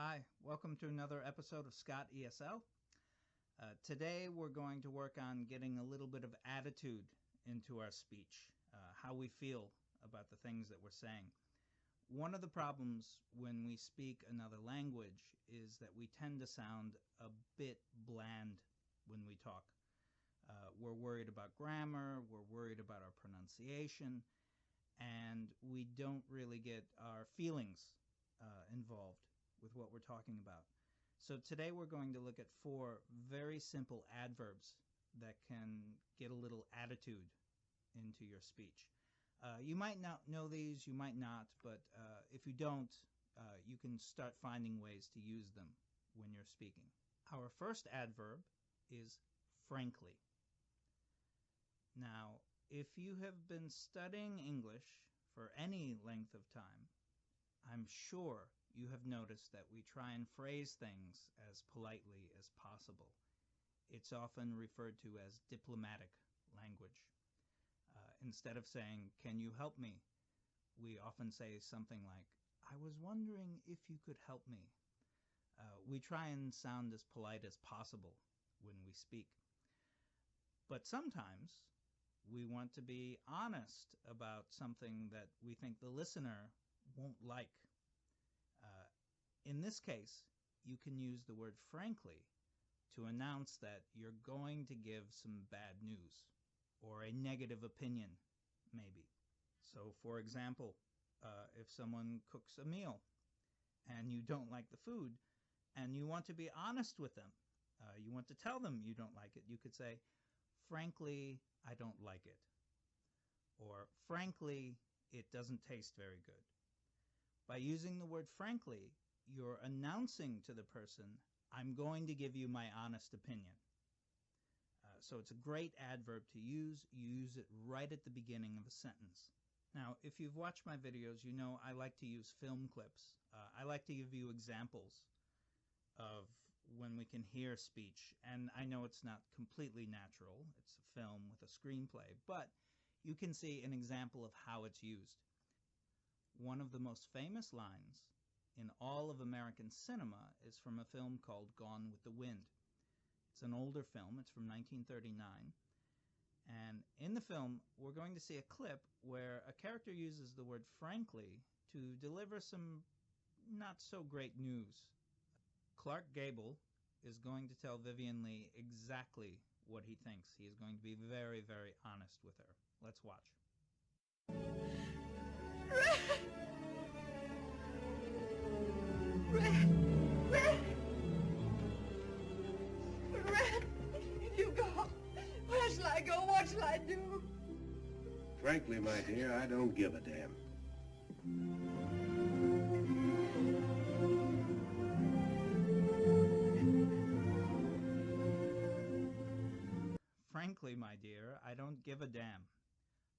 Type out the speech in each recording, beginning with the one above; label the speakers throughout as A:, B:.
A: Hi, welcome to another episode of Scott ESL. Today we're going to work on getting a little bit of attitude into our speech, how we feel about the things that we're saying. One of the problems when we speak another language is that we tend to sound a bit bland when we talk. We're worried about grammar, we're worried about our pronunciation, and we don't really get our feelings involved with what we're talking about. So today we're going to look at 4 very simple adverbs that can get a little attitude into your speech. You might not know these, you might not, but if you don't, you can start finding ways to use them when you're speaking. Our first adverb is frankly. Now, if you have been studying English for any length of time, I'm sure you have noticed that we try and phrase things as politely as possible. It's often referred to as diplomatic language. Instead of saying, "Can you help me?" we often say something like, "I was wondering if you could help me." We try and sound as polite as possible when we speak. But sometimes we want to be honest about something that we think the listener won't like. In this case, you can use the word frankly to announce that you're going to give some bad news or a negative opinion, maybe. So, for example, if someone cooks a meal and you don't like the food and you want to be honest with them, you want to tell them you don't like it, you could say, "Frankly, I don't like it." Or, "Frankly, it doesn't taste very good." By using the word frankly, you're announcing to the person, "I'm going to give you my honest opinion." So it's a great adverb to use. You use it right at the beginning of a sentence. Now, if you've watched my videos, you know I like to use film clips. I like to give you examples of when we can hear speech. And I know it's not completely natural. It's a film with a screenplay. But you can see an example of how it's used. One of the most famous lines in all of American cinema is from a film called Gone with the Wind. It's an older film. It's from 1939. And in the film, we're going to see a clip where a character uses the word frankly to deliver some not so great news. Clark Gable is going to tell Vivien Leigh exactly what he thinks. He is going to be very, very honest with her. Let's watch.
B: You go. Where shall I go? What shall I do?
C: Frankly, my dear, I don't give a damn.
A: Frankly, my dear, I don't give a damn.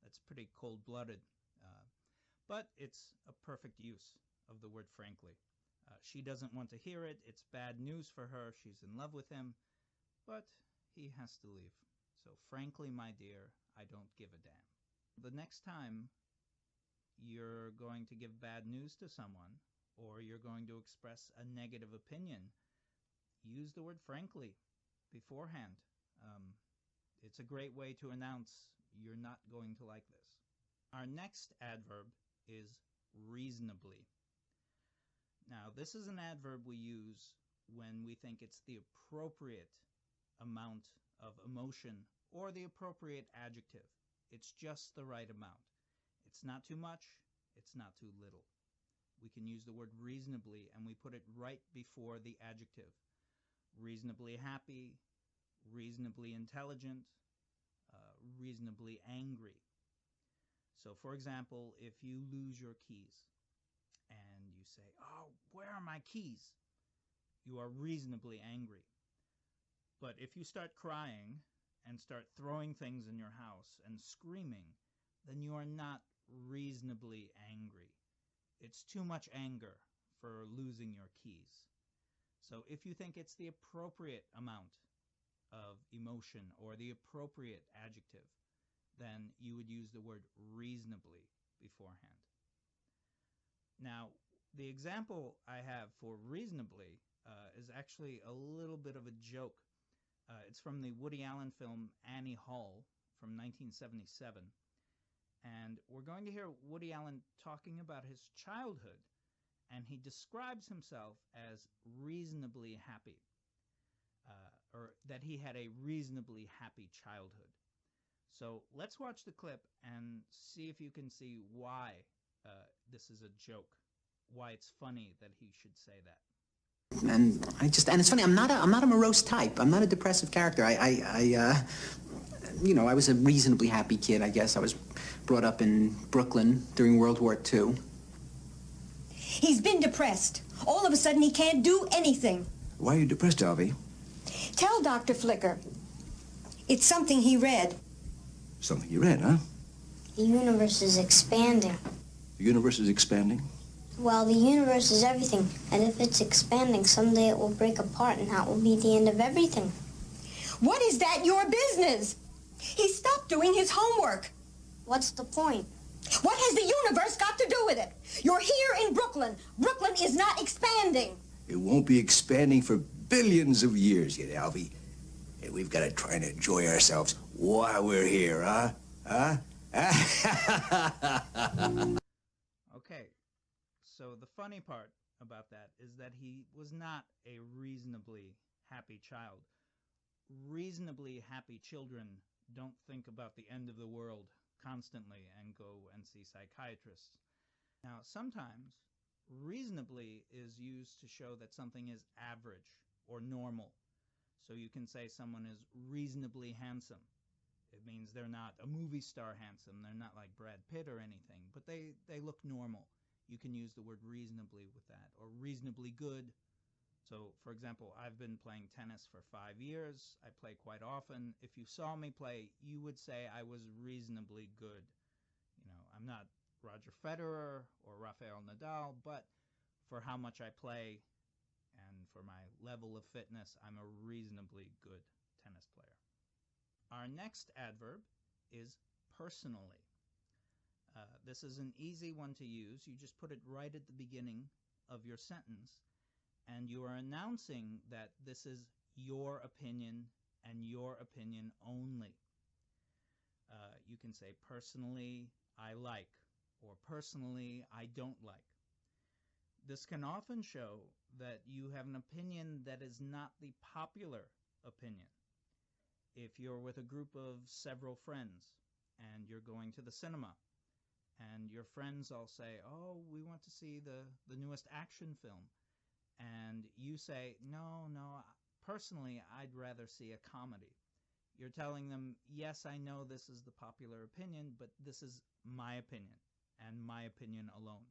A: That's pretty cold-blooded, but it's a perfect use of the word frankly. She doesn't want to hear it. It's bad news for her. She's in love with him, but he has to leave. So, frankly, my dear, I don't give a damn. The next time you're going to give bad news to someone, or you're going to express a negative opinion, use the word frankly beforehand. It's a great way to announce you're not going to like this. Our next adverb is reasonably. Now, this is an adverb we use when we think it's the appropriate amount of emotion or the appropriate adjective. It's just the right amount. It's not too much, it's not too little. We can use the word reasonably and we put it right before the adjective. Reasonably happy, reasonably intelligent, reasonably angry. So, for example, if you lose your keys and you say, "Oh, where are my keys?" you are reasonably angry. But if you start crying and start throwing things in your house and screaming, then you are not reasonably angry. It's too much anger for losing your keys. So if you think it's the appropriate amount of emotion or the appropriate adjective, then you would use the word reasonably beforehand. Now, The example I have for reasonably is actually a little bit of a joke. It's from the Woody Allen film Annie Hall from 1977. And we're going to hear Woody Allen talking about his childhood, and he describes himself as reasonably happy, or that he had a reasonably happy childhood. So let's watch the clip and see if you can see why this is a joke, why it's funny that he should say that.
D: And it's funny, I'm not a morose type. I'm not a depressive character. You know, I was a reasonably happy kid, I guess. I was brought up in Brooklyn during World War II.
B: He's been depressed. All of a sudden, he can't do anything.
E: Why are you depressed, Alvy?
B: Tell Dr. Flicker. It's something he read.
E: Something you read, huh?
F: The universe is expanding.
E: The universe is expanding?
F: Well, the universe is everything, and if it's expanding, someday it will break apart, and that will be the end of everything.
B: What is that your business? He stopped doing his homework.
F: What's the point?
B: What has the universe got to do with it? You're here in Brooklyn. Brooklyn is not expanding.
E: It won't be expanding for billions of years yet, Alvy. And we've got to try and enjoy ourselves while we're here, huh? Huh?
A: Okay, so the funny part about that is that he was not a reasonably happy child. Reasonably happy children don't think about the end of the world constantly and go and see psychiatrists. Now, sometimes reasonably is used to show that something is average or normal. So you can say someone is reasonably handsome. It means they're not a movie star handsome. They're not like Brad Pitt or anything, but they look normal. You can use the word reasonably with that, or reasonably good. So, for example, I've been playing tennis for 5 years. I play quite often. If you saw me play, you would say I was reasonably good. You know, I'm not Roger Federer or Rafael Nadal, but for how much I play and for my level of fitness, I'm a reasonably good tennis player. Our next adverb is personally. This is an easy one to use. You just put it right at the beginning of your sentence, and you are announcing that this is your opinion and your opinion only. You can say, personally, I like, or personally, I don't like. This can often show that you have an opinion that is not the popular opinion. If you're with a group of several friends and you're going to the cinema and your friends all say, oh, we want to see the newest action film, and you say, no, personally, I'd rather see a comedy. You're telling them, yes, I know this is the popular opinion, but this is my opinion and my opinion alone.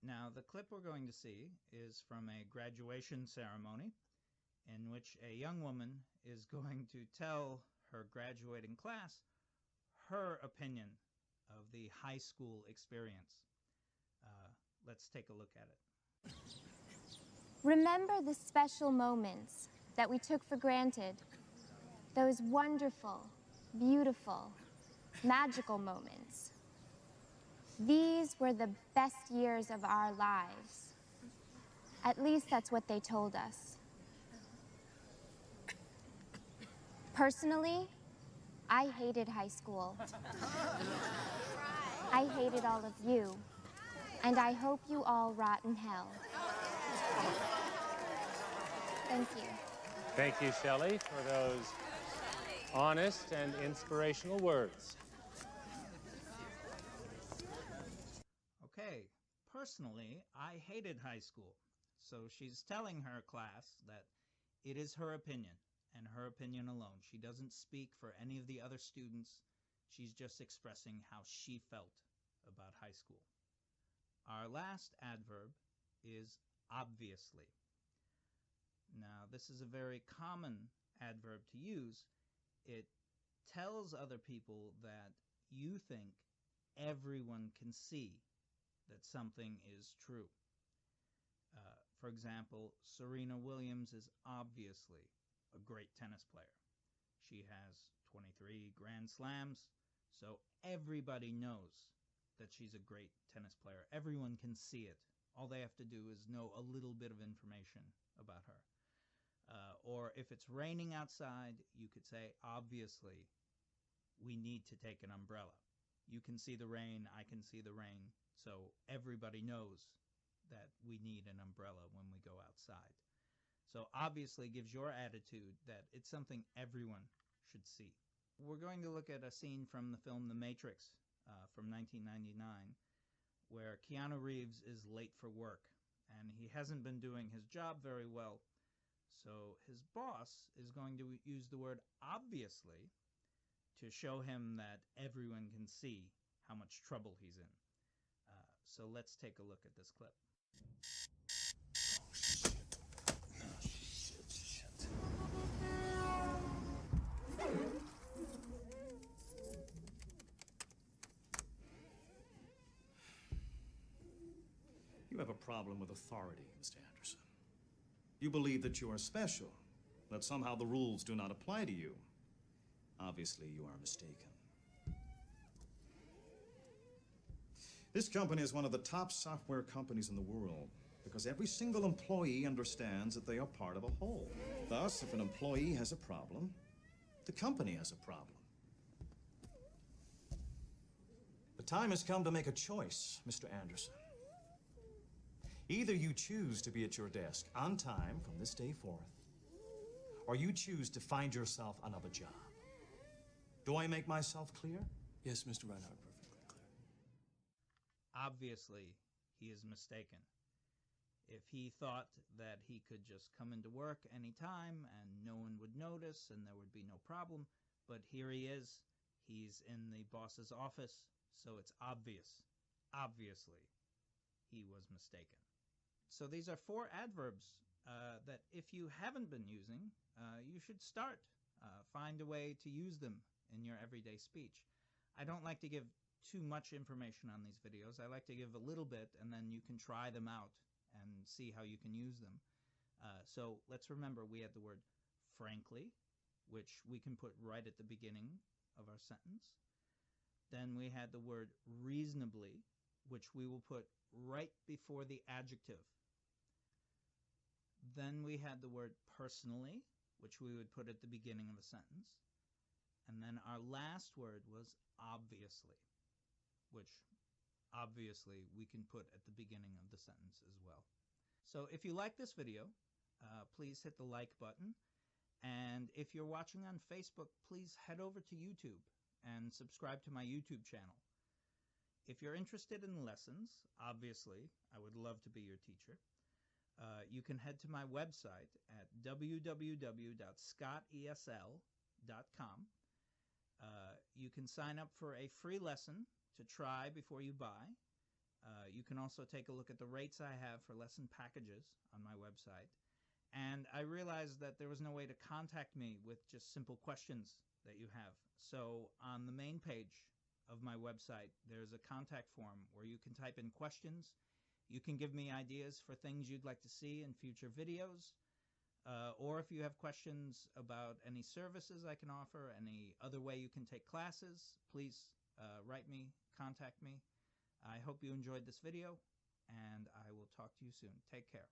A: Now, the clip we're going to see is from a graduation ceremony in which a young woman is going to tell her graduating class her opinion of the high school experience. Let's take a look at it.
G: Remember the special moments that we took for granted. Those wonderful, beautiful, magical moments. These were the best years of our lives. At least that's what they told us. Personally, I hated high school. I hated all of you, and I hope you all rot in hell. Thank you.
H: Thank you, Shelley, for those honest and inspirational words.
A: Okay, personally, I hated high school. So she's telling her class that it is her opinion and her opinion alone. She doesn't speak for any of the other students. She's just expressing how she felt about high school. Our last adverb is obviously. Now, this is a very common adverb to use. It tells other people that you think everyone can see that something is true. For example, Serena Williams is obviously a great tennis player. She has 23 Grand Slams, so everybody knows that she's a great tennis player. Everyone can see it All they have to do is know a little bit of information about her. Or if it's raining outside, you could say, obviously, we need to take an umbrella. You can see the rain, I can see the rain, so everybody knows that we need an umbrella when we go outside. So obviously gives your attitude that it's something everyone should see. We're going to look at a scene from the film The Matrix from 1999, where Keanu Reeves is late for work, and he hasn't been doing his job very well, so his boss is going to use the word obviously to show him that everyone can see how much trouble he's in. So let's take a look at this clip.
I: You have a problem with authority, Mr. Anderson. You believe that you are special, that somehow the rules do not apply to you. Obviously, you are mistaken. This company is one of the top software companies in the world because every single employee understands that they are part of a whole. Thus, if an employee has a problem, the company has a problem. The time has come to make a choice, Mr. Anderson. Either you choose to be at your desk on time from this day forth, or you choose to find yourself another job. Do I make myself clear?
J: Yes, Mr. Reinhardt, perfectly clear.
A: Obviously, he is mistaken. If he thought that he could just come into work anytime and no one would notice and there would be no problem, but here he is, he's in the boss's office, so it's obvious. Obviously, he was mistaken. So these are 4 adverbs that if you haven't been using, you should start. Find a way to use them in your everyday speech. I don't like to give too much information on these videos. I like to give a little bit, and then you can try them out and see how you can use them. So let's remember we had the word frankly, which we can put right at the beginning of our sentence. Then we had the word reasonably, which we will put right before the adjective. Then we had the word personally, which we would put at the beginning of a sentence. And then our last word was obviously, which obviously we can put at the beginning of the sentence as well. So if you like this video, please hit the like button. And if you're watching on Facebook, please head over to YouTube and subscribe to my YouTube channel. If you're interested in lessons, obviously, I would love to be your teacher. You can head to my website at www.scottesl.com. You can sign up for a free lesson to try before you buy. You can also take a look at the rates I have for lesson packages on my website. And I realized that there was no way to contact me with just simple questions that you have. So on the main page of my website, there's a contact form where you can type in questions. You can give me ideas for things you'd like to see in future videos. Or if you have questions about any services I can offer, any other way you can take classes, please write me, contact me. I hope you enjoyed this video, and I will talk to you soon. Take care.